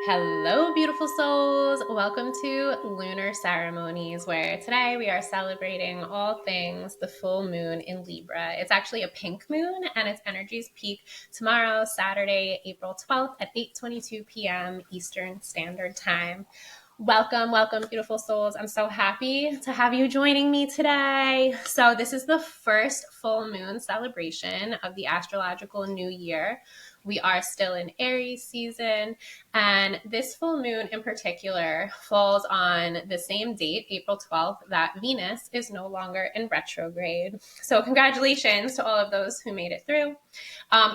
Hello, beautiful souls. Welcome to Lunar Ceremonies, where today we are celebrating all things the full moon in Libra. It's actually a pink moon and its energies peak tomorrow, Saturday, April 12th at 8:22 p.m. Eastern Standard Time. Welcome, welcome, beautiful souls. I'm so happy to have you joining me today. So this is the first full moon celebration of the astrological new year. We are still in Aries season, and this full moon in particular falls on the same date, April 12th, that Venus is no longer in retrograde. So congratulations to all of those who made it through.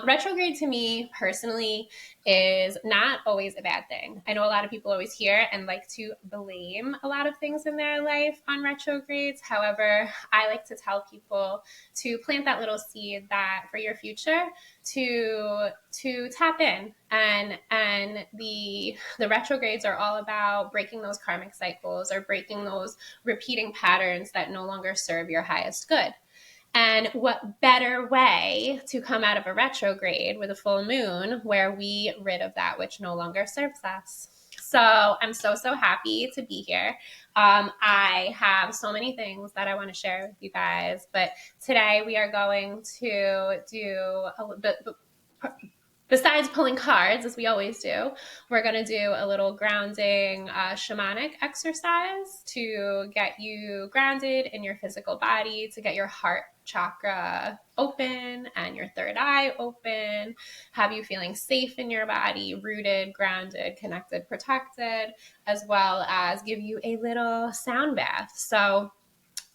Retrograde to me personally is not always a bad thing. I know a lot of people always hear and like to blame a lot of things in their life on retrogrades. However, I like to tell people to plant that little seed that for your future to tap in, and the retrogrades are all about breaking those karmic cycles or breaking those repeating patterns that no longer serve your highest good. And what better way to come out of a retrograde with a full moon where we rid of that which no longer serves us. So I'm so happy to be here. I have so many things that I want to share with you guys, but today we are going to do a little bit. Besides pulling cards, as we always do, we're going to do a little grounding shamanic exercise to get you grounded in your physical body, to get your heart chakra open and your third eye open, have you feeling safe in your body, rooted, grounded, connected, protected, as well as give you a little sound bath. So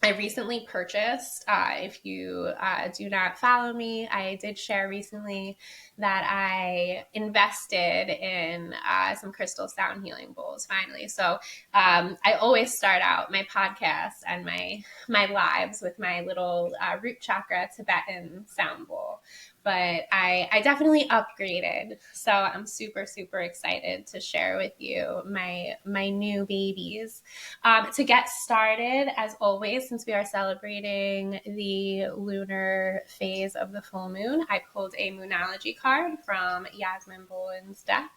I recently purchased, if you do not follow me, I did share recently that I invested in some crystal sound healing bowls finally. So I always start out my podcast and my lives with my little root chakra Tibetan sound bowl. But I definitely upgraded. So I'm super excited to share with you my new babies. To get started, as always, since we are celebrating the lunar phase of the full moon, I pulled a Moonology card from Yasmin Boland's deck.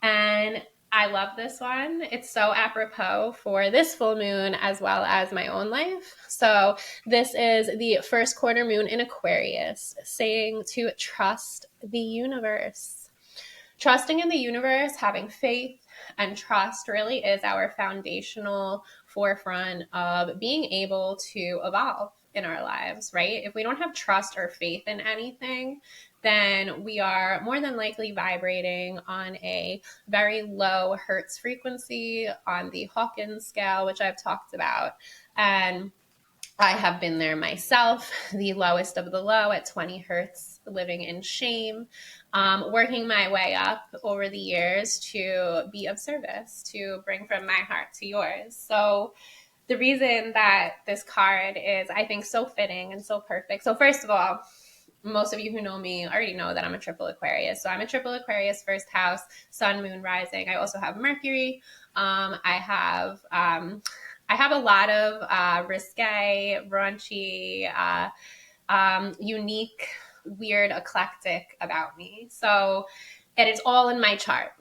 And I love this one. It's so apropos for this full moon as well as my own life. So this is the first quarter moon in Aquarius, saying to trust the universe. Trusting in the universe, having faith and trust really is our foundational forefront of being able to evolve in our lives, right? If we don't have trust or faith in anything, then we are more than likely vibrating on a very low Hertz frequency on the Hawkins scale, which I've talked about. And I have been there myself, the lowest of the low at 20 Hertz, living in shame, working my way up over the years to be of service, to bring from my heart to yours. So the reason that this card is, I think, so fitting and so perfect. So first of all, most of you who know me already know that I'm a triple Aquarius. So I'm a triple Aquarius, first house, sun, moon, rising. I also have Mercury. I have a lot of risque, raunchy, unique, weird, eclectic about me. So it is all in my chart.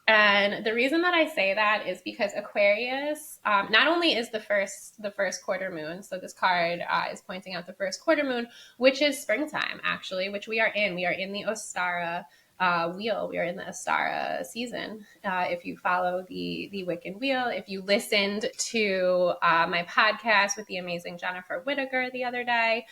And the reason that I say that is because Aquarius, not only is the first quarter moon, so this card is pointing out the first quarter moon, which is springtime, actually, which we are in. We are in the Ostara wheel. We are in the Ostara season. If you follow the Wiccan wheel, if you listened to my podcast with the amazing Jennifer Whittaker the other day,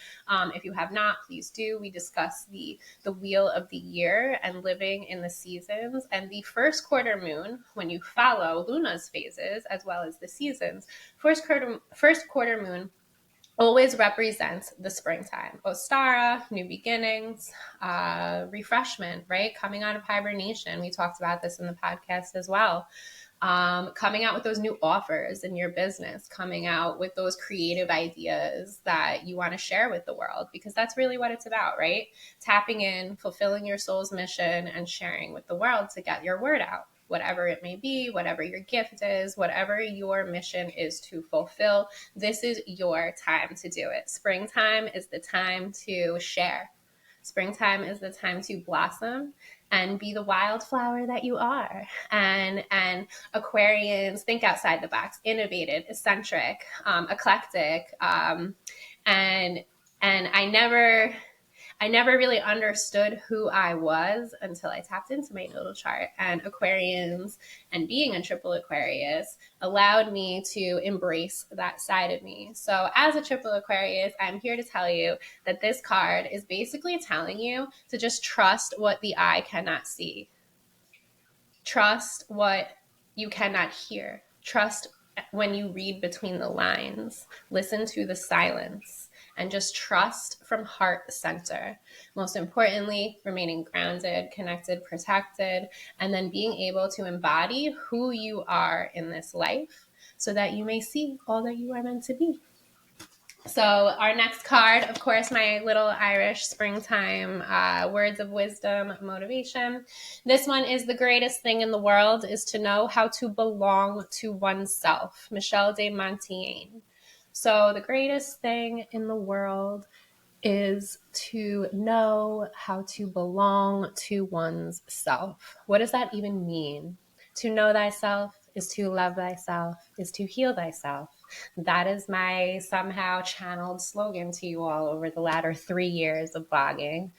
if you have not, please do. We discuss the wheel of the year and living in the seasons. And the first quarter moon, when you follow Luna's phases as well as the seasons, first quarter moon always represents the springtime. Ostara, new beginnings, refreshment, right? Coming out of hibernation. We talked about this in the podcast as well. Coming out with those new offers in your business, coming out with those creative ideas that you want to share with the world, because that's really what it's about, right? Tapping in, fulfilling your soul's mission, and sharing with the world to get your word out. Whatever it may be, whatever your gift is, whatever your mission is to fulfill, this is your time to do it. Springtime is the time to share. Springtime is the time to blossom and be the wildflower that you are. And Aquarians think outside the box, innovative, eccentric, eclectic, and I never really understood who I was until I tapped into my natal chart. And Aquarians and being a triple Aquarius allowed me to embrace that side of me. So as a triple Aquarius, I'm here to tell you that this card is basically telling you to just trust what the eye cannot see. Trust what you cannot hear. Trust when you read between the lines. Listen to the silence and just trust from heart center. Most importantly, remaining grounded, connected, protected, and then being able to embody who you are in this life so that you may see all that you are meant to be. So our next card, of course, my little Irish springtime words of wisdom, motivation. This one is the greatest thing in the world is to know how to belong to oneself. Michelle de Montaigne. So the greatest thing in the world is to know how to belong to one's self. What does that even mean? To know thyself is to love thyself, is to heal thyself. That is my somehow channeled slogan to you all over the latter 3 years of blogging.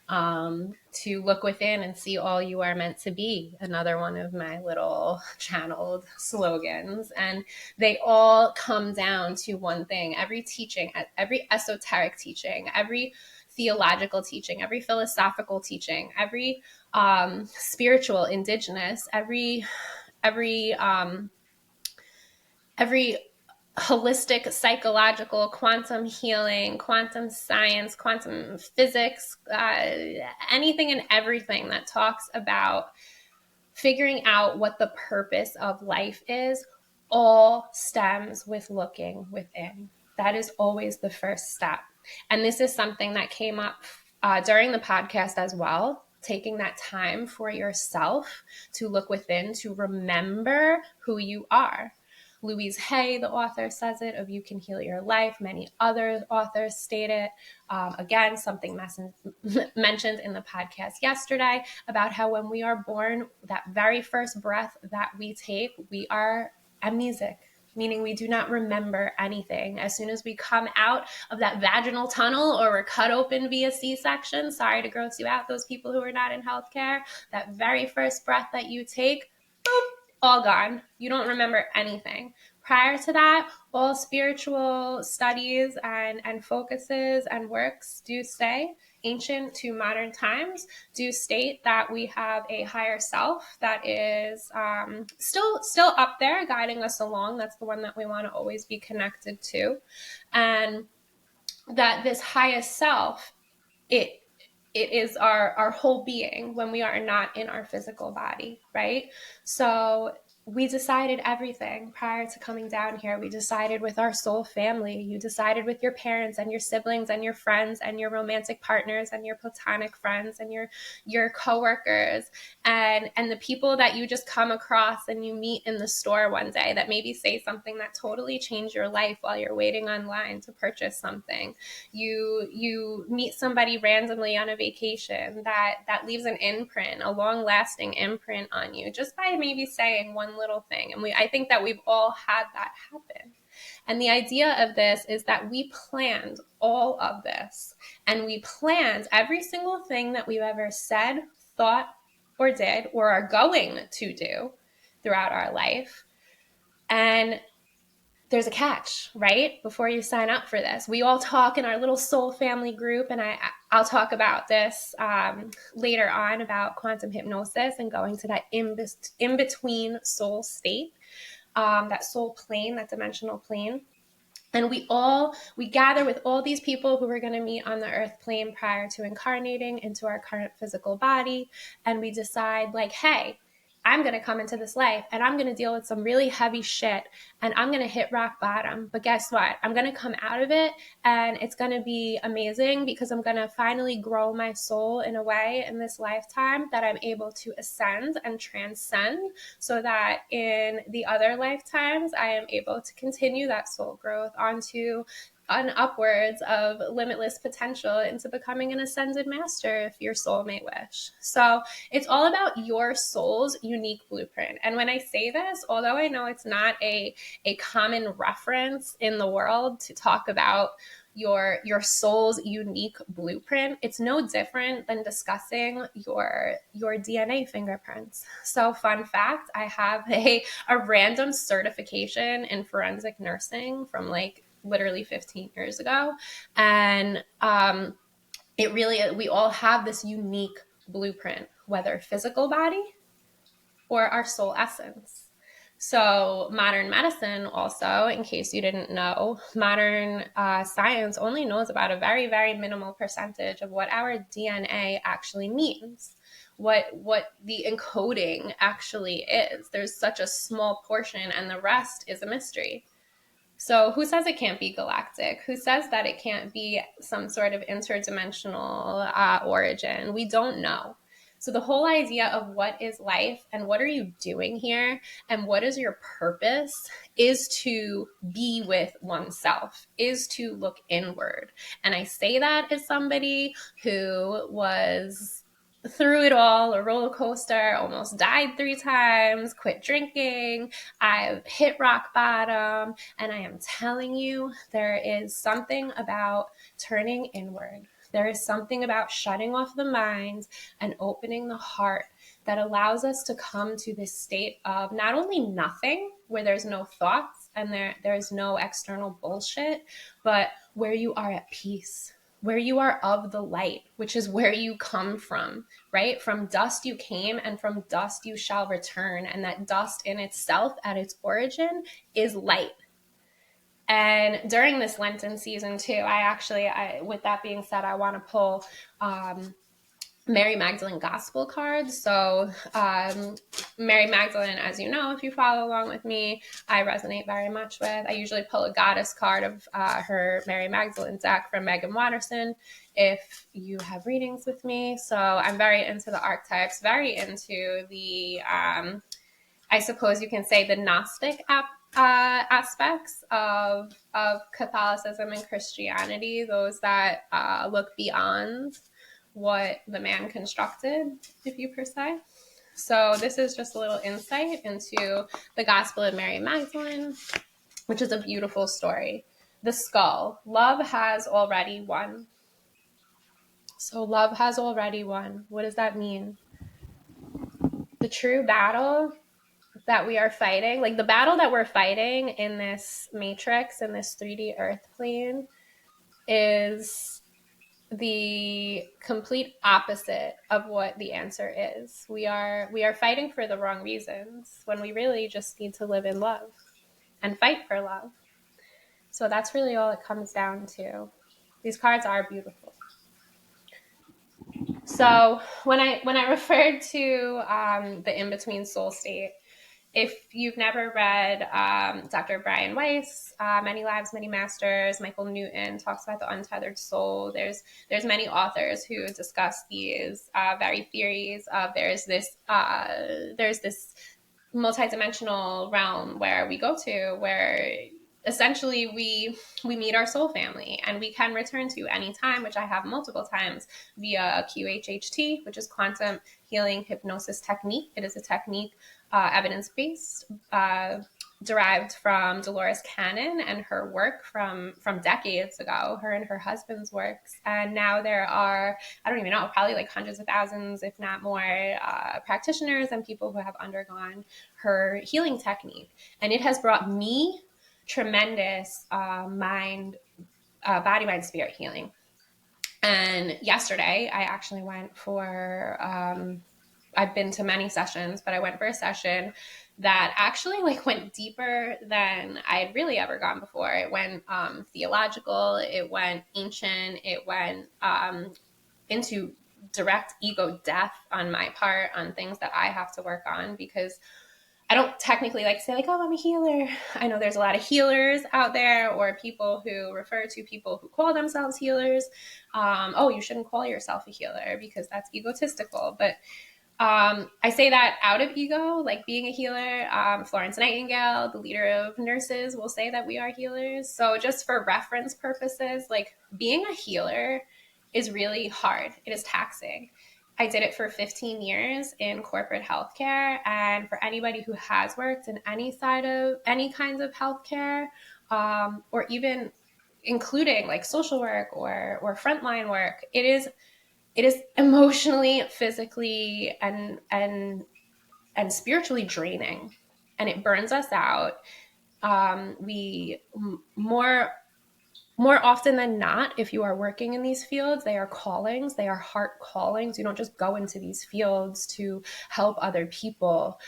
To look within and see all you are meant to be. Another one of my little channeled slogans. And they all come down to one thing. Every teaching, every esoteric teaching, every theological teaching, every philosophical teaching, every spiritual, indigenous, every holistic, psychological, quantum healing, quantum science, quantum physics, anything and everything that talks about figuring out what the purpose of life is, all stems with looking within. That is always the first step. And this is something that came up during the podcast as well. Taking that time for yourself to look within, to remember who you are. Louise Hay, the author, says it of You Can Heal Your Life. Many other authors state it. Again, something mentioned in the podcast yesterday about how when we are born, that very first breath that we take, we are amnesic, meaning we do not remember anything. As soon as we come out of that vaginal tunnel or we're cut open via C-section, sorry to gross you out, those people who are not in healthcare, that very first breath that you take, boop, all gone. You don't remember anything. Prior to that, all spiritual studies and focuses and works do say, ancient to modern times, do state that we have a higher self that is still up there guiding us along. That's the one that we want to always be connected to. And that this highest self, it is our whole being when we are not in our physical body, right? So we decided everything prior to coming down here. We decided with our soul family. You decided with your parents and your siblings and your friends and your romantic partners and your platonic friends and your coworkers and the people that you just come across and you meet in the store one day that maybe say something that totally changed your life while you're waiting online to purchase something. You meet somebody randomly on a vacation that leaves an imprint, a long-lasting imprint on you, just by maybe saying one little thing. And I think that we've all had that happen. And the idea of this is that we planned all of this, and we planned every single thing that we've ever said, thought, or did, or are going to do throughout our life. And there's a catch, right? Before you sign up for this, we all talk in our little soul family group, and I'll talk about this later on about quantum hypnosis and going to that in-between soul state, that soul plane, that dimensional plane. And we gather with all these people who we're going to meet on the earth plane prior to incarnating into our current physical body. And we decide like, hey, I'm going to come into this life and I'm going to deal with some really heavy shit and I'm going to hit rock bottom. But guess what? I'm going to come out of it and it's going to be amazing because I'm going to finally grow my soul in a way in this lifetime that I'm able to ascend and transcend so that in the other lifetimes, I am able to continue that soul growth onto and upwards of limitless potential into becoming an ascended master if your soul may wish. So it's all about your soul's unique blueprint. And when I say this, although I know it's not a common reference in the world to talk about your soul's unique blueprint, it's no different than discussing your DNA fingerprints. So fun fact, I have a random certification in forensic nursing from like literally 15 years ago. And it really, we all have this unique blueprint, whether physical body or our soul essence. So modern medicine also, in case you didn't know, modern science only knows about a very, very minimal percentage of what our DNA actually means, what the encoding actually is. There's such a small portion, and the rest is a mystery. So who says it can't be galactic? Who says that it can't be some sort of interdimensional origin? We don't know. So the whole idea of what is life and what are you doing here and what is your purpose is to be with oneself, is to look inward. And I say that as somebody who was through it all, a roller coaster, almost died 3 times, quit drinking, I've hit rock bottom, and I am telling you, there is something about turning inward. There is something about shutting off the mind and opening the heart that allows us to come to this state of not only nothing, where there's no thoughts and there's no external bullshit, but where you are at peace, where you are of the light, which is where you come from, right? From dust you came, and from dust you shall return. And that dust in itself, at its origin, is light. And during this Lenten season too, I with that being said, I want to pull Mary Magdalene gospel cards. So Mary Magdalene, as you know, if you follow along with me, I resonate very much with. I usually pull a goddess card of her Mary Magdalene deck from Megan Watterson if you have readings with me. So I'm very into the archetypes, very into the, I suppose you can say, the Gnostic aspects of Catholicism and Christianity, those that look beyond what the man constructed, if you per se. So this is just a little insight into the Gospel of Mary Magdalene, which is a beautiful story. The skull. Love has already won. So love has already won. What does that mean? The true battle that we are fighting, like the battle that we're fighting in this matrix, in this 3D earth plane, is the complete opposite of what the answer is. We are fighting for the wrong reasons when we really just need to live in love and fight for love. So that's really all it comes down to. These cards are beautiful. So when I referred to the in-between soul state, if you've never read Dr. Brian Weiss, Many Lives, Many Masters, Michael Newton talks about the untethered soul. There's many authors who discuss these very theories. There's this multidimensional realm where we go to, where essentially we meet our soul family, and we can return to any time, which I have multiple times via QHHT, which is quantum healing hypnosis technique. It is a technique evidence-based, derived from Dolores Cannon and her work from decades ago, her and her husband's works. And now there are, I don't even know, probably like hundreds of thousands, if not more, practitioners and people who have undergone her healing technique. And it has brought me tremendous body, mind, spirit healing. And yesterday I actually went for, I've been to many sessions, but I went for a session that actually went deeper than I had really ever gone before. It went theological, it went ancient, it went into direct ego death on my part, on things that I have to work on, because I don't technically like to say oh, I'm a healer. I know there's a lot of healers out there, or people who refer to people who call themselves healers. Oh, you shouldn't call yourself a healer because that's egotistical. But I say that out of ego, like being a healer. Florence Nightingale, the leader of nurses, will say that we are healers. So, just for reference purposes, like being a healer is really hard, it is taxing. I did it for 15 years in corporate healthcare. And for anybody who has worked in any side of any kinds of healthcare, or even including like social work or frontline work, it is emotionally, physically, and spiritually draining, and it burns us out. We more often than not, if you are working in these fields, they are callings, they are heart callings. You don't just go into these fields to help other people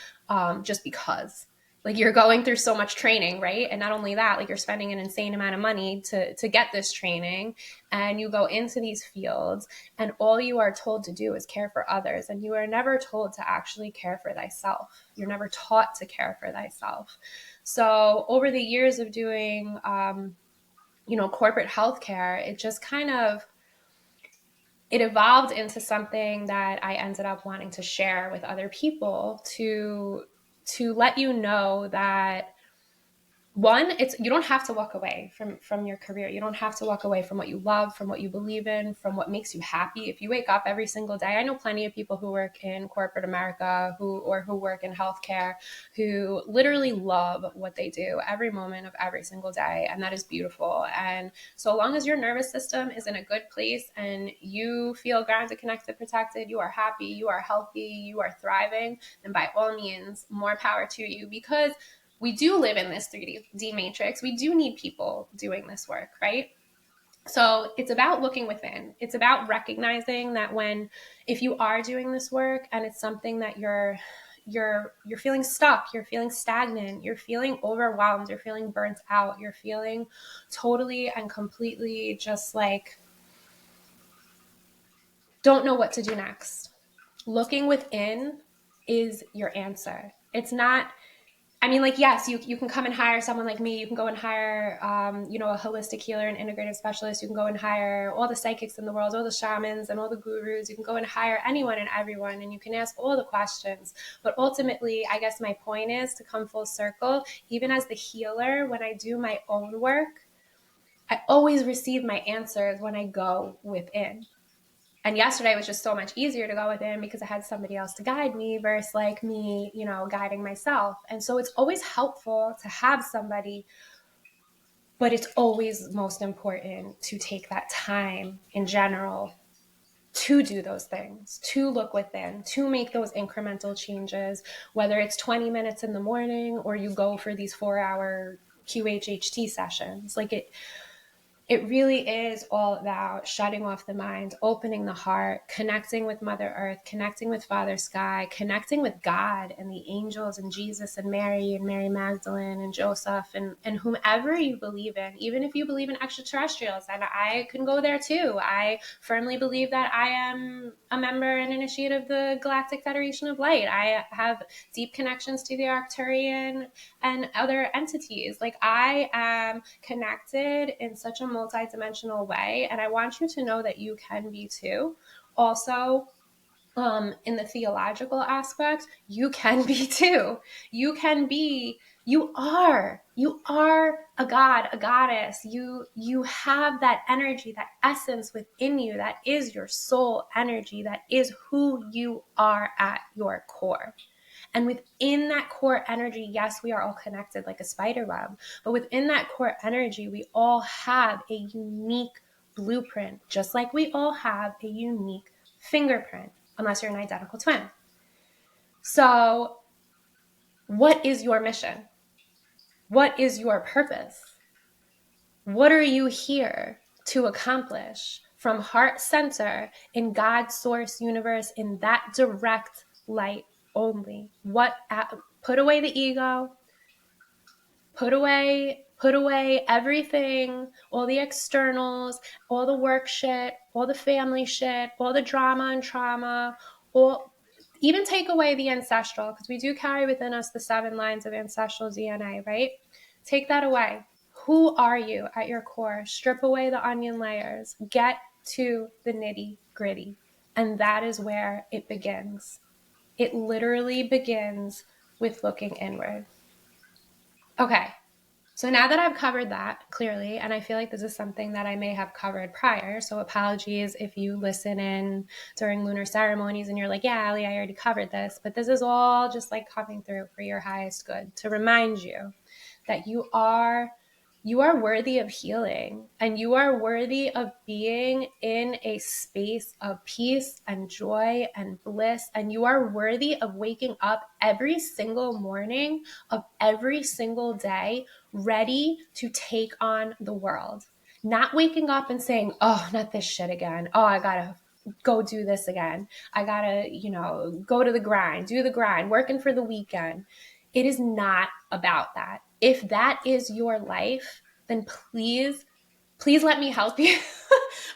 just because. Like, you're going through so much training, right? And not only that, like, you're spending an insane amount of money to get this training, and you go into these fields, and all you are told to do is care for others, and you are never told to actually care for thyself. You're never taught to care for thyself. So over the years of doing corporate healthcare, it just kind of it evolved into something that I ended up wanting to share with other people to let you know that, one, it's you don't have to walk away from your career. You don't have to walk away from what you love, from what you believe in, from what makes you happy. If you wake up every single day, I know plenty of people who work in corporate America who work in healthcare who literally love what they do every moment of every single day, and that is beautiful. And so long as your nervous system is in a good place and you feel grounded, connected, protected, you are happy, you are healthy, you are thriving, then by all means, more power to you, because we do live in this 3D matrix. We do need people doing this work, right? So it's about looking within. It's about recognizing that if you are doing this work and it's something that you're feeling stuck, you're feeling stagnant, you're feeling overwhelmed, you're feeling burnt out, you're feeling totally and completely just like don't know what to do next. Looking within is your answer. It's not, I mean, like, yes, you can come and hire someone like me. You can go and hire, a holistic healer, an integrative specialist. You can go and hire all the psychics in the world, all the shamans and all the gurus. You can go and hire anyone and everyone, and you can ask all the questions. But ultimately, I guess my point is to come full circle. Even as the healer, when I do my own work, I always receive my answers when I go within. And yesterday was just so much easier to go within because I had somebody else to guide me versus like me, guiding myself. And so it's always helpful to have somebody, but it's always most important to take that time in general to do those things, to look within, to make those incremental changes, whether it's 20 minutes in the morning or you go for these 4-hour QHHT sessions. Like, it really is all about shutting off the mind, opening the heart, connecting with Mother Earth, connecting with Father Sky, connecting with God and the angels and Jesus and Mary Magdalene and Joseph and whomever you believe in, even if you believe in extraterrestrials. And I can go there too. I firmly believe that I am a member and initiate of the Galactic Federation of Light. I have deep connections to the Arcturian and other entities. Like, I am connected in such a multidimensional way, and I want you to know that you can be too. Also, in the theological aspect, you can be too. You are a god, a goddess. You have that energy, that essence within you, that is your soul energy, that is who you are at your core. And within that core energy, yes, we are all connected like a spider web, but within that core energy, we all have a unique blueprint, just like we all have a unique fingerprint, unless you're an identical twin. So, what is your mission? What is your purpose? What are you here to accomplish from heart center in God's source universe, in that direct light only? Put away the ego, put away everything, all the externals, all the work shit, all the family shit, all the drama and trauma, even take away the ancestral, because we do carry within us the 7 lines of ancestral DNA, right? Take that away. Who are you at your core? Strip away the onion layers. Get to the nitty gritty. And that is where it begins. It literally begins with looking inward. Okay. So now that I've covered that clearly, and I feel like this is something that I may have covered prior, so apologies if you listen in during lunar ceremonies and you're like, yeah, Ali, I already covered this, but this is all just like coming through for your highest good to remind you that you are worthy of healing, and you are worthy of being in a space of peace and joy and bliss, and you are worthy of waking up every single morning of every single day ready to take on the world. Not waking up and saying, oh, not this shit again. Oh, I gotta go do this again. I gotta, go to the grind, do the grind, working for the weekend. It is not about that. If that is your life, then please let me help you.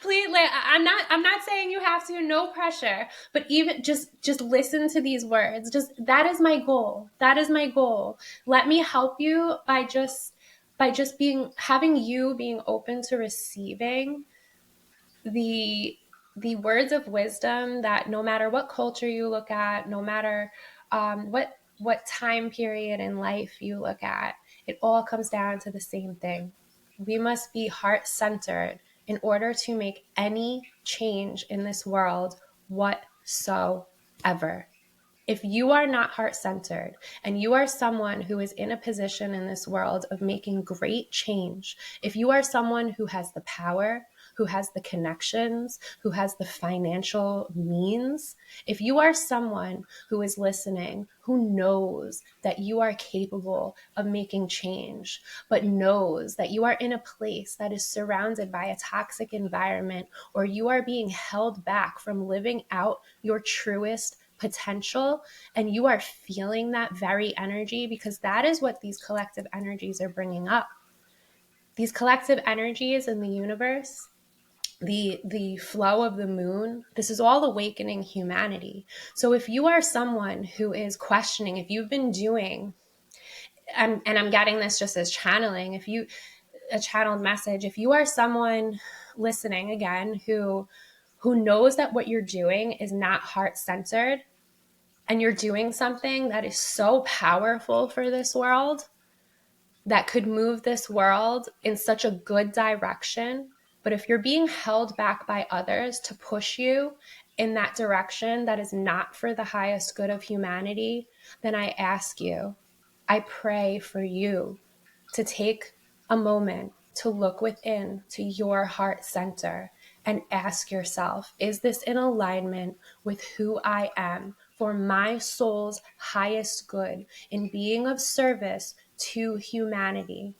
Please, I'm not saying you have to, no pressure, but even just listen to these words. That is my goal. That is my goal. Let me help you by just having you being open to receiving the words of wisdom that no matter what culture you look at, no matter what time period in life you look at, it all comes down to the same thing. We must be heart-centered in order to make any change in this world whatsoever. If you are not heart-centered and you are someone who is in a position in this world of making great change, if you are someone who has the power, who has the connections, who has the financial means, if you are someone who is listening, who knows that you are capable of making change, but knows that you are in a place that is surrounded by a toxic environment, or you are being held back from living out your truest potential, and you are feeling that very energy, because that is what these collective energies are bringing up. These collective energies in the universe, the flow of the moon, this is all awakening humanity. So if you are someone who is questioning, if you've been doing, and I'm getting this just as channeling, a channeled message, if you are someone listening again who knows that what you're doing is not heart-centered, and you're doing something that is so powerful for this world, that could move this world in such a good direction, but if you're being held back by others to push you in that direction that is not for the highest good of humanity, then I ask you, I pray for you to take a moment to look within to your heart center and ask yourself, is this in alignment with who I am for my soul's highest good in being of service to humanity?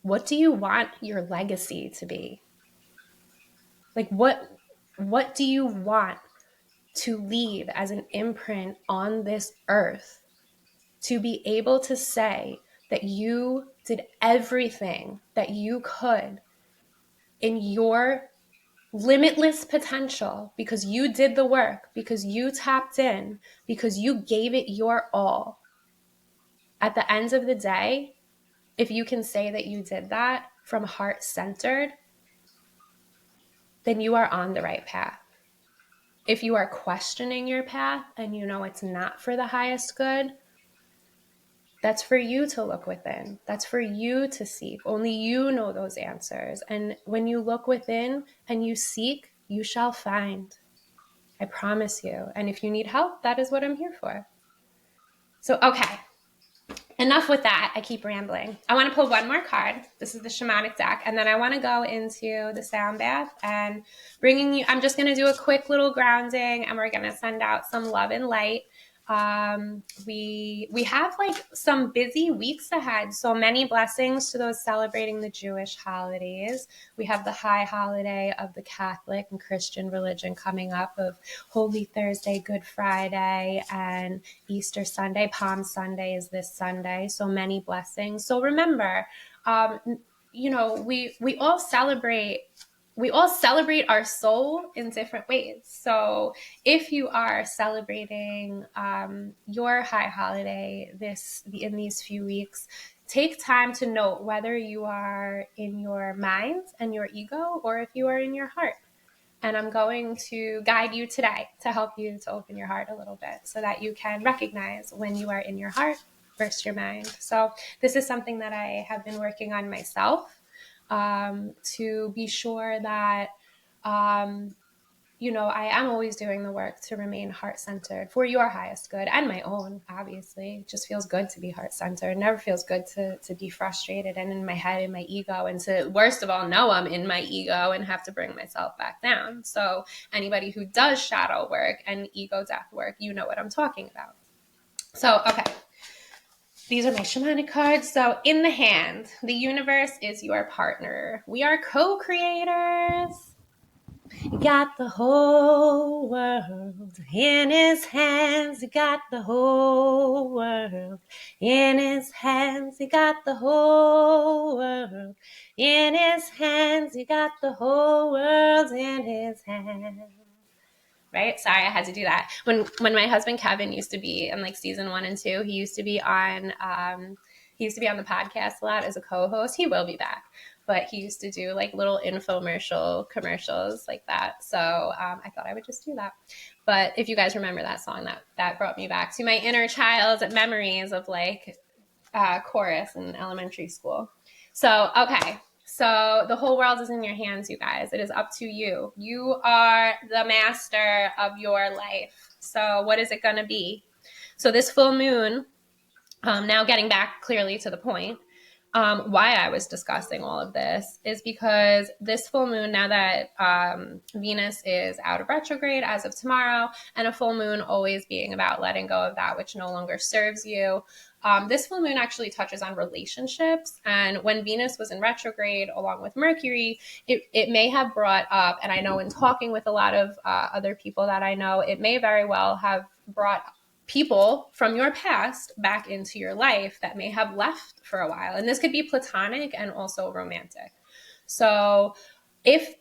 What do you want your legacy to be? Like what do you want to leave as an imprint on this earth, to be able to say that you did everything that you could in your limitless potential, because you did the work, because you tapped in, because you gave it your all? At the end of the day, if you can say that you did that from heart-centered, then you are on the right path. If you are questioning your path and you know it's not for the highest good, that's for you to look within. That's for you to seek. Only you know those answers. And when you look within and you seek, you shall find. I promise you. And if you need help, that is what I'm here for. So, okay. Enough with that. I keep rambling. I want to pull one more card. This is the shamanic deck. And then I want to go into the sound bath and bringing you, I'm just going to do a quick little grounding, and we're going to send out some love and light. We have like some busy weeks ahead. So many blessings to those celebrating the Jewish holidays. We have the high holiday of the Catholic and Christian religion coming up, of Holy Thursday, Good Friday, and Easter Sunday. Palm Sunday is this Sunday. So many blessings. So remember, we all celebrate our soul in different ways. So if you are celebrating your high holiday in these few weeks, take time to note whether you are in your mind and your ego, or if you are in your heart. And I'm going to guide you today to help you to open your heart a little bit so that you can recognize when you are in your heart versus your mind. So this is something that I have been working on myself, to be sure that, I am always doing the work to remain heart-centered for your highest good and my own, obviously. It just feels good to be heart-centered. It never feels good to be frustrated and in my head, in my ego, and to, worst of all, know I'm in my ego and have to bring myself back down. So anybody who does shadow work and ego death work, you know what I'm talking about. So, okay. These are my shamanic cards. So in the hand, the universe is your partner. We are co-creators. He got the whole world in his hands. He got the whole world in his hands. He got the whole world in his hands. He got the whole world in his hands. Right? Sorry, I had to do that. When my husband Kevin used to be in like season 1 and 2, he used to be on the podcast a lot as a co-host. He will be back, but he used to do like little infomercial commercials like that. So I thought I would just do that. But if you guys remember that song, that brought me back to my inner child memories of like chorus in elementary school. So, okay. So the whole world is in your hands, you guys. It is up to you. You are the master of your life. So what is it going to be? So this full moon, now getting back clearly to the point, why I was discussing all of this is because this full moon, now that Venus is out of retrograde as of tomorrow, and a full moon always being about letting go of that which no longer serves you, this full moon actually touches on relationships. And when Venus was in retrograde along with Mercury, it may have brought up, and I know in talking with a lot of other people that I know, it may very well have brought people from your past back into your life that may have left for a while. And this could be platonic and also romantic. So if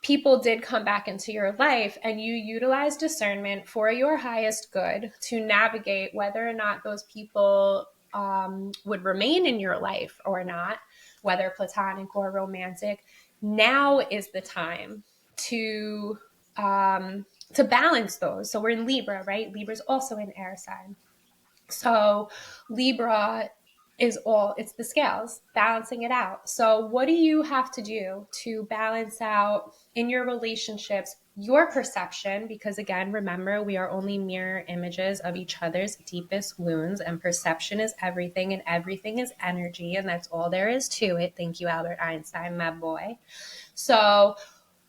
people did come back into your life and you utilize discernment for your highest good to navigate whether or not those people would remain in your life or not, whether platonic or romantic, now is the time to balance those. So we're in Libra, right? Libra's also an air sign. So Libra it's the scales, balancing it out. So what do you have to do to balance out in your relationships, your perception? Because again, remember, we are only mirror images of each other's deepest wounds, and perception is everything, and everything is energy, and that's all there is to it. Thank you, Albert Einstein, my boy. So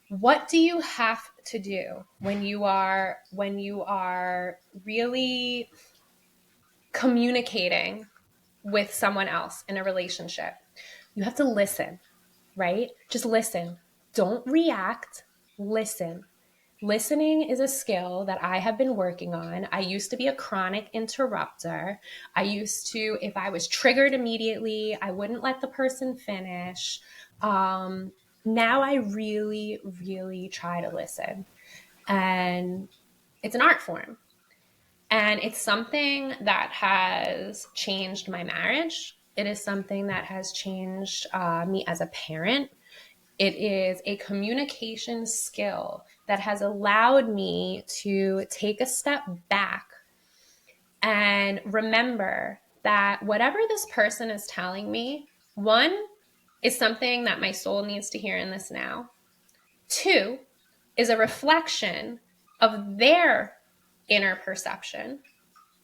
what do you have to do when you are really communicating with someone else in a relationship? You have to listen, right? Just listen. Don't react. Listen. Listening is a skill that I have been working on. I used to be a chronic interrupter. I used to, if I was triggered immediately, I wouldn't let the person finish. Now I really, really try to listen. And it's an art form. And it's something that has changed my marriage. It is something that has changed me as a parent. It is a communication skill that has allowed me to take a step back and remember that whatever this person is telling me, one, is something that my soul needs to hear in this now. Two, is a reflection of their inner perception.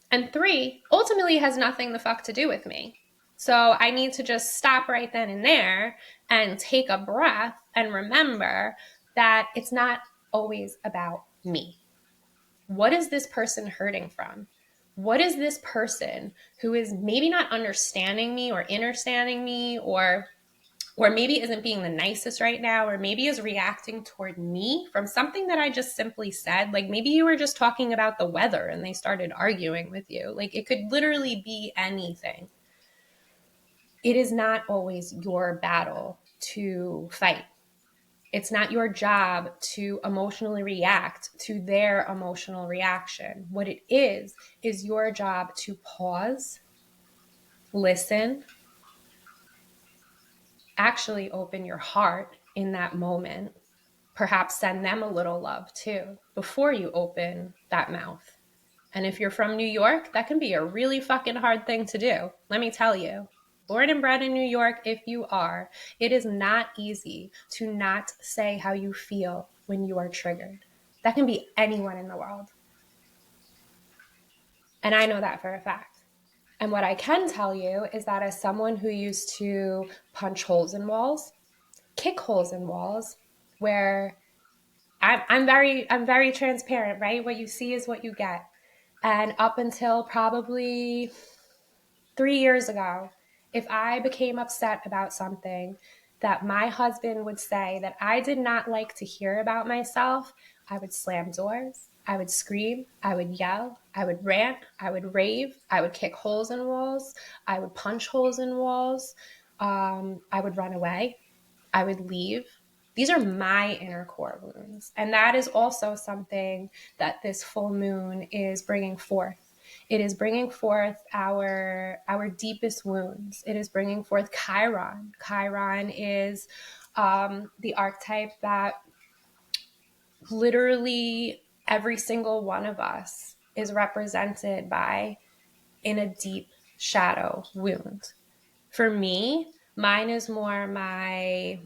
And three, ultimately has nothing the fuck to do with me. So I need to just stop right then and there and take a breath and remember that it's not always about me. What is this person hurting from? What is this person who is maybe not understanding me or understanding me, or maybe isn't being the nicest right now, or maybe is reacting toward me from something that I just simply said? Like maybe you were just talking about the weather and they started arguing with you. Like it could literally be anything. It is not always your battle to fight. It's not your job to emotionally react to their emotional reaction. What it is your job to pause, listen, actually open your heart in that moment, perhaps send them a little love too before you open that mouth. And if you're from New York, that can be a really fucking hard thing to do. Let me tell you. Born and bred in New York, if you are, it is not easy to not say how you feel when you are triggered. That can be anyone in the world. And I know that for a fact. And what I can tell you is that as someone who used to punch holes in walls, kick holes in walls, where I'm very transparent, right? What you see is what you get. And up until probably 3 years ago, if I became upset about something that my husband would say that I did not like to hear about myself, I would slam doors, I would scream, I would yell, I would rant, I would rave, I would kick holes in walls, I would punch holes in walls, I would run away, I would leave. These are my inner core wounds. And that is also something that this full moon is bringing forth. It is bringing forth our deepest wounds. It is bringing forth Chiron. Chiron is the archetype that literally every single one of us is represented by in a deep shadow wound. For me, mine is more my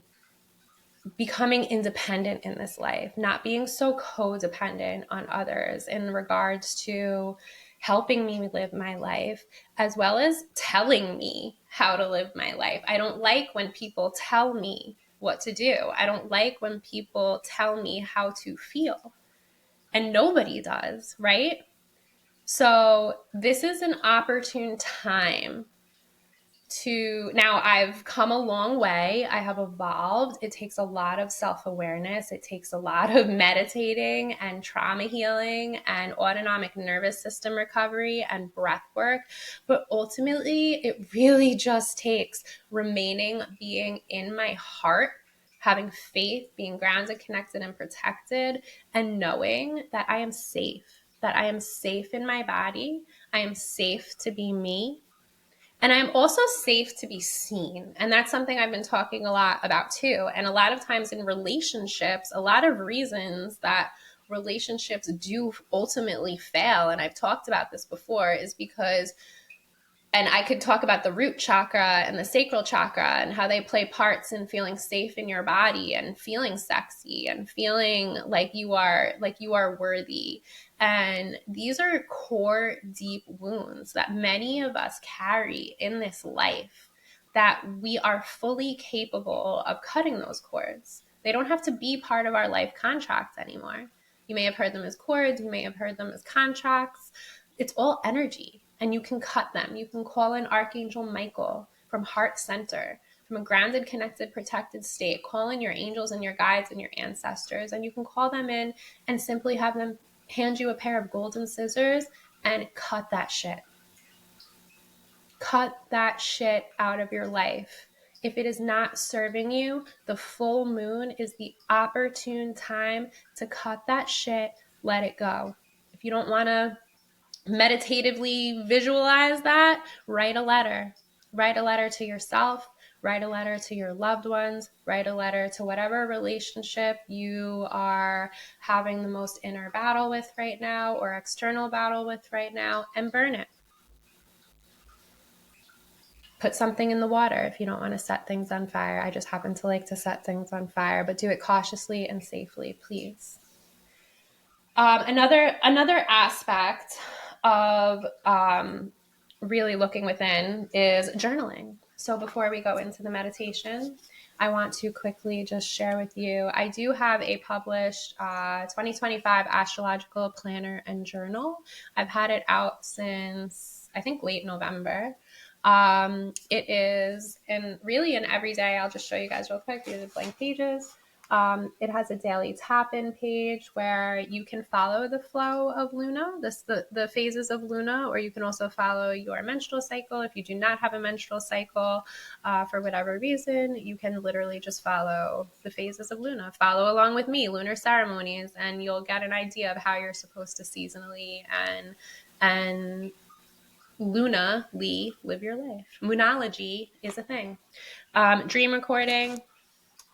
becoming independent in this life, not being so codependent on others in regards to helping me live my life, as well as telling me how to live my life. I don't like when people tell me what to do. I don't like when people tell me how to feel. And nobody does, right? So this is an opportune time to now I've come a long way. I have evolved. It takes a lot of self-awareness. It takes a lot of meditating and trauma healing and autonomic nervous system recovery and breath work. But ultimately, it really just takes remaining being in my heart, having faith, being grounded, connected, and protected, and knowing that I am safe in my body. I am safe to be me. And I'm also safe to be seen. And that's something I've been talking a lot about too. And a lot of times in relationships, a lot of reasons that relationships do ultimately fail, and I've talked about this before, is because, and I could talk about the root chakra and the sacral chakra and how they play parts in feeling safe in your body and feeling sexy and feeling like you are worthy. And these are core deep wounds that many of us carry in this life, that we are fully capable of cutting those cords. They don't have to be part of our life contract anymore. You may have heard them as cords, you may have heard them as contracts. It's all energy. And you can cut them. You can call in Archangel Michael from heart center, from a grounded, connected, protected state. Call in your angels and your guides and your ancestors. And you can call them in and simply have them hand you a pair of golden scissors and cut that shit. Cut that shit out of your life. If it is not serving you, the full moon is the opportune time to cut that shit, let it go. If you don't want to meditatively visualize that, write a letter. Write a letter to yourself, write a letter to your loved ones, write a letter to whatever relationship you are having the most inner battle with right now or external battle with right now, and burn it. Put something in the water if you don't want to set things on fire. I just happen to like to set things on fire, but do it cautiously and safely, please. Another aspect of really looking within is journaling. So before we go into the meditation, I want to quickly just share with you, I do have a published 2025 astrological planner and journal. I've had it out since, I think, late November. It is, and really in every day, I'll just show you guys real quick. These are blank pages. It has a daily tap-in page where you can follow the flow of Luna, the phases of Luna, or you can also follow your menstrual cycle. If you do not have a menstrual cycle, for whatever reason, you can literally just follow the phases of Luna. Follow along with me, Lunar Ceremonies, and you'll get an idea of how you're supposed to seasonally and lunally live your life. Moonology is a thing. Dream recording.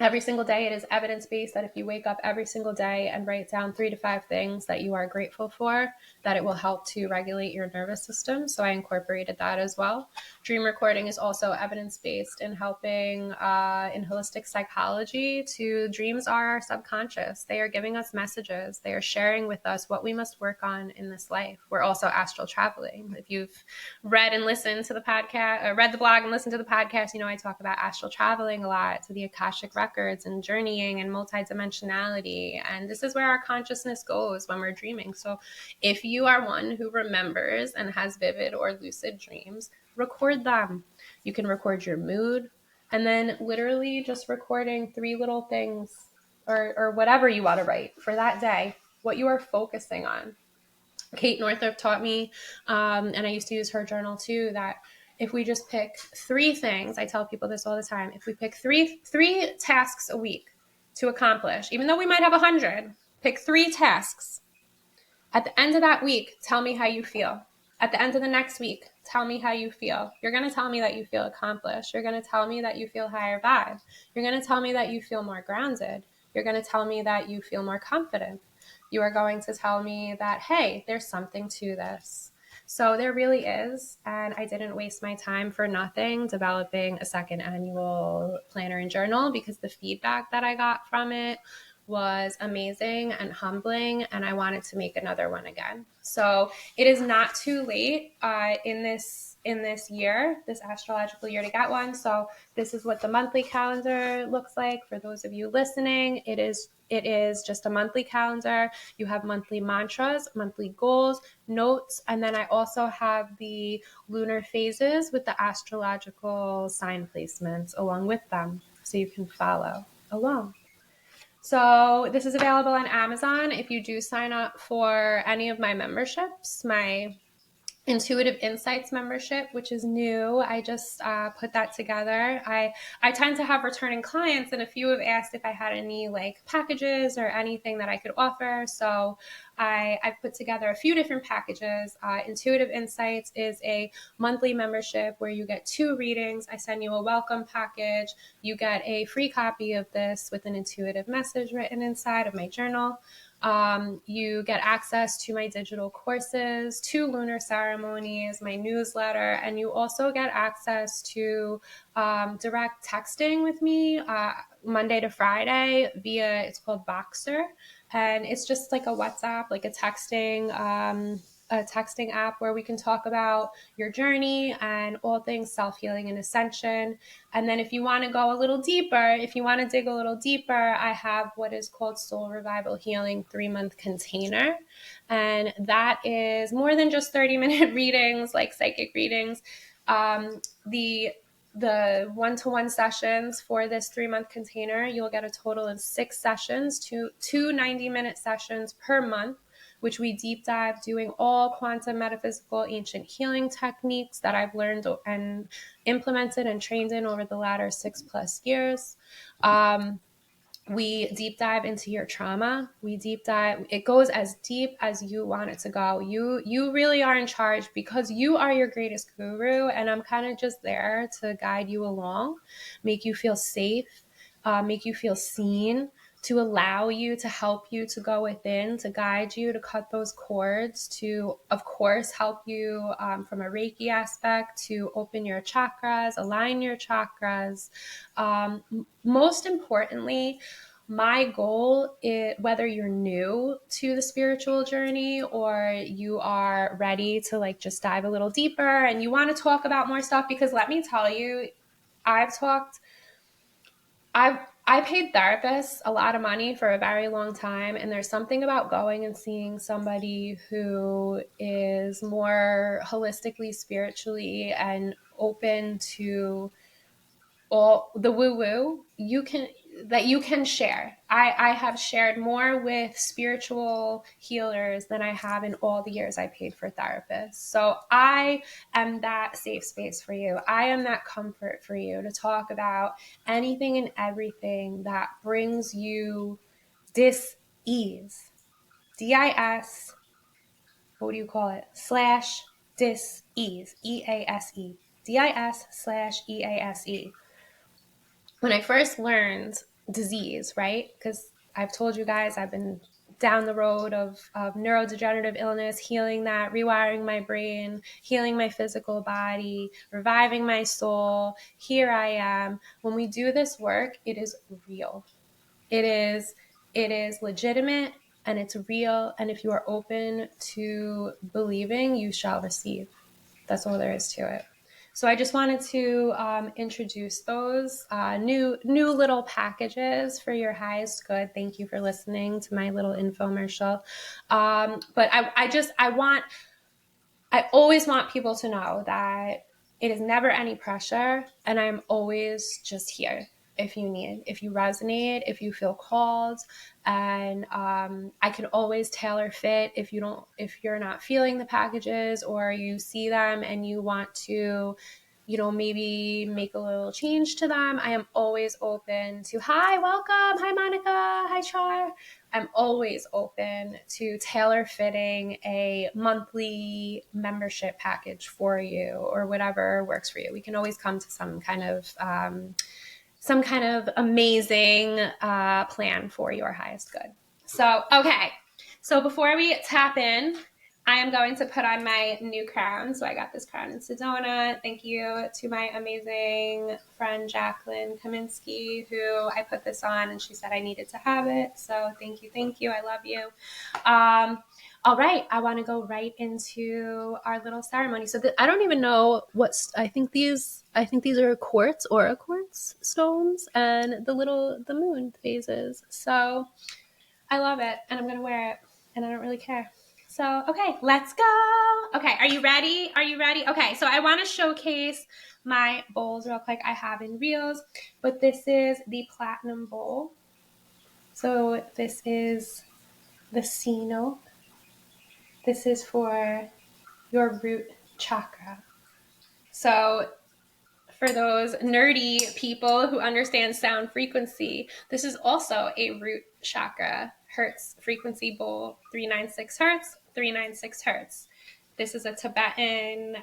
Every single day, it is evidence-based that if you wake up every single day and write down 3 to 5 things that you are grateful for, that it will help to regulate your nervous system. So I incorporated that as well. Dream recording is also evidence-based in helping in holistic psychology. Dreams are our subconscious. They are giving us messages. They are sharing with us what we must work on in this life. We're also astral traveling. If you've read and listened to the podcast, or read the blog and listened to the podcast, I talk about astral traveling a lot, to the Akashic records and journeying and multidimensionality. And this is where our consciousness goes when we're dreaming. So if you are one who remembers and has vivid or lucid dreams, record them. You can record your mood, and then literally just recording 3 little things, or whatever you want to write for that day, what you are focusing on. Kate Northrup taught me, and I used to use her journal too, that if we just pick 3 things, I tell people this all the time, if we pick three tasks a week to accomplish, even though we might have 100, pick 3 tasks. At the end of that week, tell me how you feel. At the end of the next week, tell me how you feel. You're going to tell me that you feel accomplished. You're going to tell me that you feel higher vibe. You're going to tell me that you feel more grounded. You're going to tell me that you feel more confident. You are going to tell me that, hey, there's something to this. So there really is, and I didn't waste my time for nothing developing a second annual planner and journal, because the feedback that I got from it was amazing and humbling, and I wanted to make another one again. So it is not too late in this year, this astrological year, to get one. So this is what the monthly calendar looks like for those of you listening. It is just a monthly calendar. You have monthly mantras, monthly goals, notes, and then I also have the lunar phases with the astrological sign placements along with them, so you can follow along. So this is available on Amazon. If you do sign up for any of my memberships, my Intuitive Insights membership, which is new. I just put that together. I tend to have returning clients, and a few have asked if I had any like packages or anything that I could offer. So I've put together a few different packages. Intuitive Insights is a monthly membership where you get 2 readings. I send you a welcome package. You get a free copy of this with an intuitive message written inside of my journal. You get access to my digital courses, 2 lunar ceremonies, my newsletter, and you also get access to direct texting with me Monday to Friday via, it's called Boxer, and it's just like a WhatsApp, like a texting app where we can talk about your journey and all things self-healing and ascension. And then if you want to go a little deeper, if you want to dig a little deeper, I have what is called Soul Revival Healing 3-month container. And that is more than just 30-minute readings, like psychic readings. The one-to-one sessions for this 3-month container, you'll get a total of 6 sessions, two 90-minute sessions per month, which we deep dive doing all quantum metaphysical ancient healing techniques that I've learned and implemented and trained in over the latter 6+ years. We deep dive into your trauma. We deep dive, it goes as deep as you want it to go. You really are in charge, because you are your greatest guru, and I'm kind of just there to guide you along, make you feel safe, make you feel seen, to allow you, to help you to go within, to guide you, to cut those cords, to, of course, help you from a Reiki aspect, to open your chakras, align your chakras. Most importantly, my goal is, whether you're new to the spiritual journey or you are ready to like just dive a little deeper and you want to talk about more stuff, because let me tell you, I paid therapists a lot of money for a very long time, and there's something about going and seeing somebody who is more holistically, spiritually, and open to all the woo-woo you can share. I have shared more with spiritual healers than I have in all the years I paid for therapists. So I am that safe space for you. I am that comfort for you to talk about anything and everything that brings you dis-ease. D-I-S, what do you call it? / dis-ease, E-A-S-E. D-I-S / E-A-S-E. When I first learned disease, right? Because I've told you guys I've been down the road of neurodegenerative illness, healing that, rewiring my brain, healing my physical body, reviving my soul. Here I am. When we do this work, it is real. It is legitimate and it's real. And if you are open to believing, you shall receive. That's all there is to it. So I just wanted to introduce those new little packages for your highest good. Thank you for listening to my little infomercial. But I always want people to know that it is never any pressure, and I'm always just here if you need, if you resonate, if you feel called, and I can always tailor fit if you're not feeling the packages or you see them and you want to, maybe make a little change to them. I am always open to, hi, welcome. Hi, Monica. Hi, Char. I'm always open to tailor fitting a monthly membership package for you or whatever works for you. We can always come to some kind of amazing plan for your highest good. So, okay. So before we tap in, I am going to put on my new crown. So I got this crown in Sedona. Thank you to my amazing friend, Jacqueline Kaminsky, who I put this on and she said I needed to have it. So thank you. I love you. All right. I want to go right into our little ceremony. So I don't even know I think these are aura quartz stones and the moon phases. So I love it and I'm going to wear it and I don't really care. So, okay, let's go. Okay, are you ready? Okay, so I want to showcase my bowls real quick. I have in reels, but this is the platinum bowl. So this is the C note. This is for your root chakra. So for those nerdy people who understand sound frequency, this is also a root chakra hertz frequency bowl, 396 hertz, 396 hertz. This is a Tibetan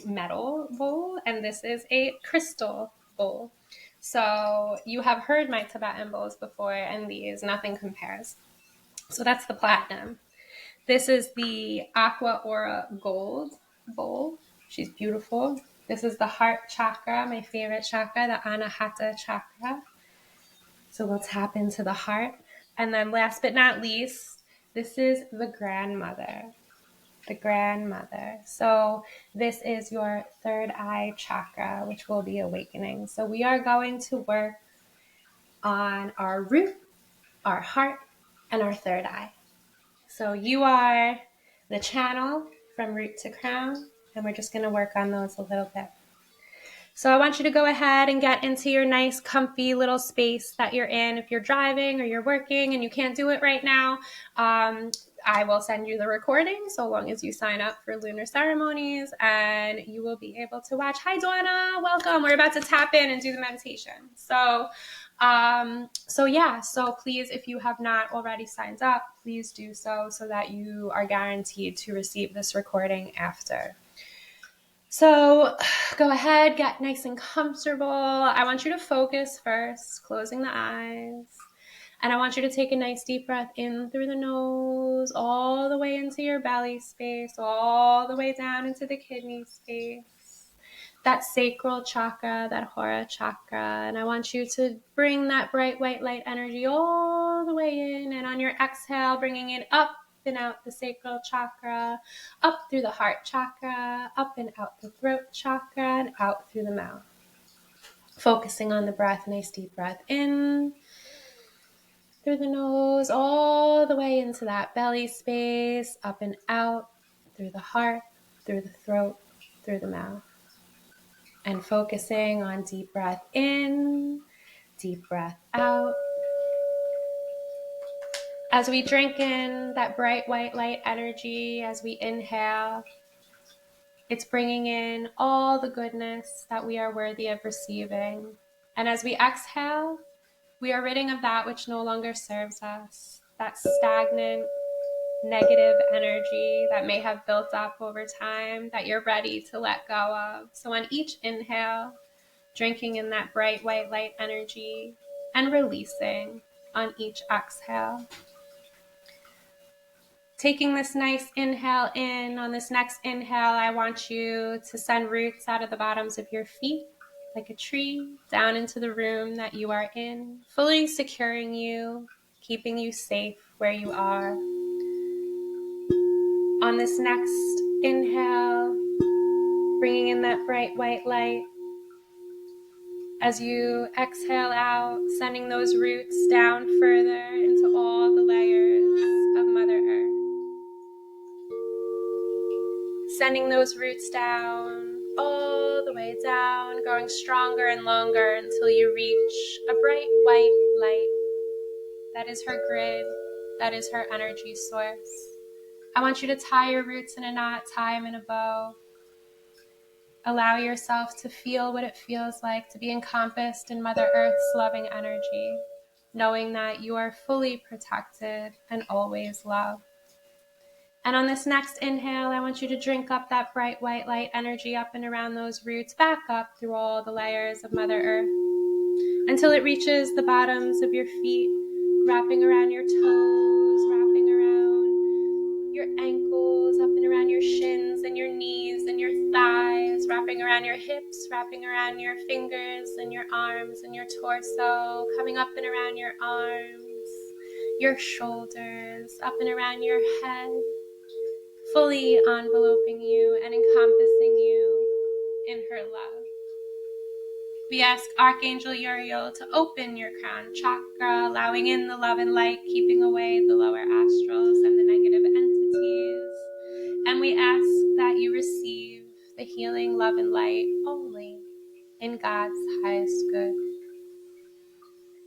metal bowl, and this is a crystal bowl. So you have heard my Tibetan bowls before, and these, nothing compares. So that's the platinum. This is the Aqua Aura Gold bowl. She's beautiful. This is the heart chakra, my favorite chakra, the Anahata chakra. So we'll tap into the heart. And then last but not least, this is the grandmother. The grandmother. So this is your third eye chakra, which will be awakening. So we are going to work on our root, our heart, and our third eye. So you are the channel from root to crown, and we're just going to work on those a little bit. So I want you to go ahead and get into your nice, comfy little space that you're in. If you're driving or you're working and you can't do it right now, I will send you the recording so long as you sign up for Lunar Ceremonies, and you will be able to watch. Hi, Donna. Welcome. We're about to tap in and do the meditation. So please, if you have not already signed up, please do so that you are guaranteed to receive this recording after. So go ahead, get nice and comfortable. I want you to focus first, closing the eyes. And I want you to take a nice deep breath in through the nose, all the way into your belly space, all the way down into the kidney space, that sacral chakra, that hora chakra. And I want you to bring that bright white light energy all the way in. And on your exhale, bringing it up and out the sacral chakra, up through the heart chakra, up and out the throat chakra, and out through the mouth. Focusing on the breath, nice deep breath in through the nose, all the way into that belly space, up and out through the heart, through the throat, through the mouth. And focusing on deep breath in, deep breath out. As we drink in that bright white light energy, as we inhale, it's bringing in all the goodness that we are worthy of receiving. And as we exhale, we are ridding of that which no longer serves us, that stagnant, negative energy that may have built up over time that you're ready to let go of. So on each inhale, drinking in that bright white light energy, and releasing on each exhale. Taking this nice inhale in, on this next inhale, I want you to send roots out of the bottoms of your feet like a tree down into the room that you are in, fully securing you, keeping you safe where you are. On this next inhale, bringing in that bright white light. As you exhale out, sending those roots down further into all the layers of Mother Earth. Sending those roots down, all the way down, growing stronger and longer until you reach a bright white light. That is her grid. That is her energy source. I want you to tie your roots in a knot, tie them in a bow. Allow yourself to feel what it feels like to be encompassed in Mother Earth's loving energy, knowing that you are fully protected and always loved. And on this next inhale, I want you to drink up that bright white light energy up and around those roots, back up through all the layers of Mother Earth until it reaches the bottoms of your feet, wrapping around your toes, wrapping around your ankles, up and around your shins and your knees and your thighs, wrapping around your hips, wrapping around your fingers and your arms and your torso, coming up and around your arms, your shoulders, up and around your head, fully enveloping you and encompassing you in her love. We ask Archangel Uriel to open your crown chakra, allowing in the love and light, keeping away the lower astrals and the negative entities. And we ask that you receive the healing love and light only in God's highest good.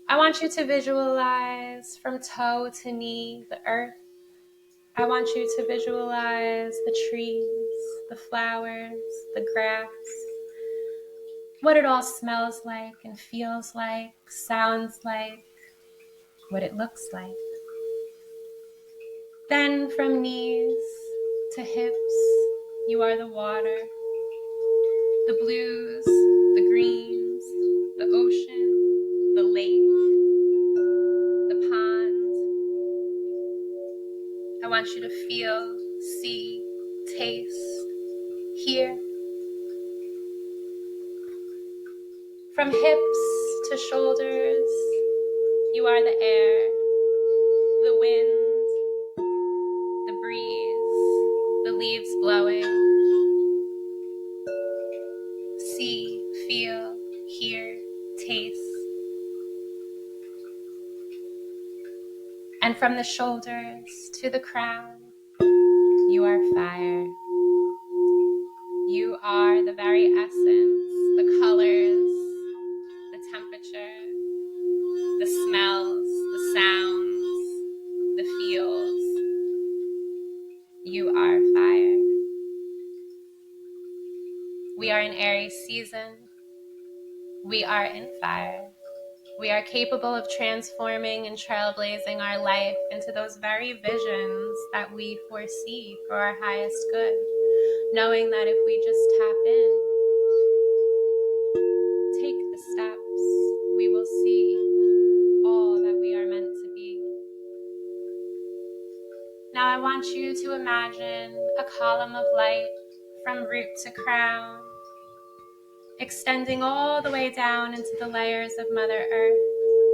I want you to visualize from toe to knee the earth. I want you to visualize the trees, the flowers, the grass, what it all smells like and feels like, sounds like, what it looks like. Then from knees to hips, you are the water, the blues, the greens, the ocean, the lake, the pond. I want you to feel, see, taste, hear. From hips to shoulders, you are the air, the wind, the breeze, the leaves blowing. See, feel, hear, taste. And from the shoulders to the crown, you are fire. You are the very essence, the colors, the temperature, the smells, the sounds, the feels. You are fire. We are in Aries season. We are in fire. We are capable of transforming and trailblazing our life into those very visions that we foresee for our highest good, knowing that if we just tap in, take the steps, we will see all that we are meant to be. Now I want you to imagine a column of light from root to crown, extending all the way down into the layers of Mother Earth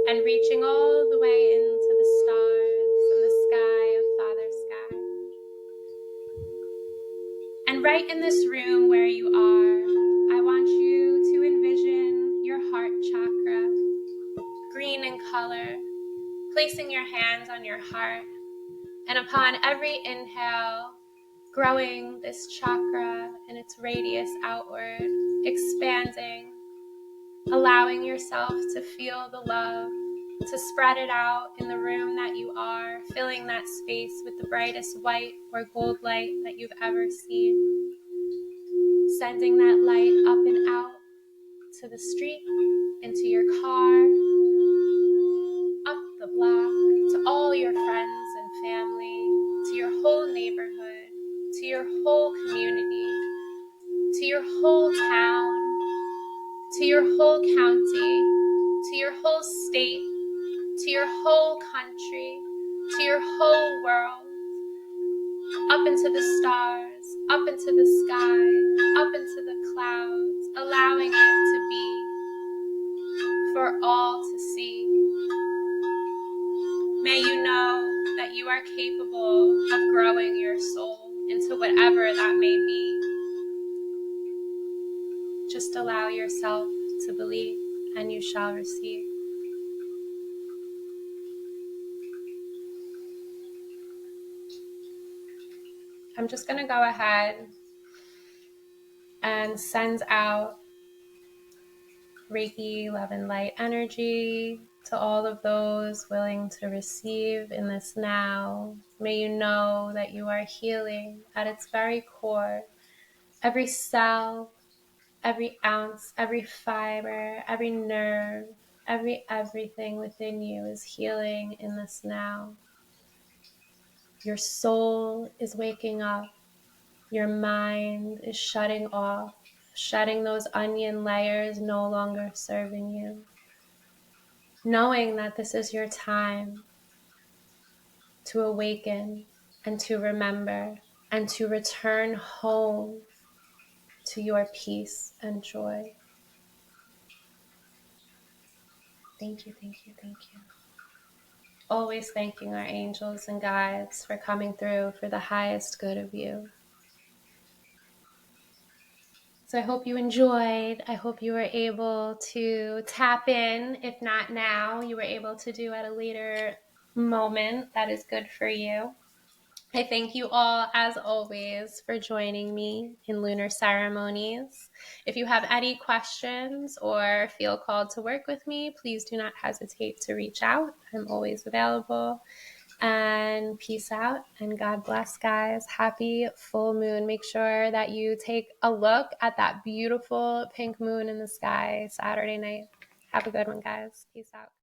and reaching all the way into the stars and the sky of Father Sky. And right in this room where you are, I want you to envision your heart chakra, green in color, placing your hands on your heart, and upon every inhale, growing this chakra in its radius outward, expanding, allowing yourself to feel the love, to spread it out in the room that you are, filling that space with the brightest white or gold light that you've ever seen, sending that light up and out to the street, into your car, up the block, to all your friends and family, to your whole neighborhood, to your whole community, to your whole town, to your whole county, to your whole state, to your whole country, to your whole world, up into the stars, up into the sky, up into the clouds, allowing it to be for all to see. May you know that you are capable of growing your soul into whatever that may be. Just allow yourself to believe, and you shall receive. I'm just going to go ahead and send out Reiki, love, and light energy to all of those willing to receive in this now. May you know that you are healing at its very core. Every cell, every ounce, every fiber, every nerve, everything within you is healing in this now. Your soul is waking up. Your mind is shutting off, shedding those onion layers no longer serving you. Knowing that this is your time to awaken and to remember and to return home to your peace and joy. Thank you, thank you, thank you. Always thanking our angels and guides for coming through for the highest good of you. So I hope you enjoyed. I hope you were able to tap in. If not now, you were able to do at a later moment that is good for you. I thank you all, as always, for joining me in Lunar Ceremonies. If you have any questions or feel called to work with me, please do not hesitate to reach out. I'm always available. And peace out and God bless, guys. Happy full moon. Make sure that you take a look at that beautiful pink moon in the sky Saturday night. Have a good one, guys. Peace out.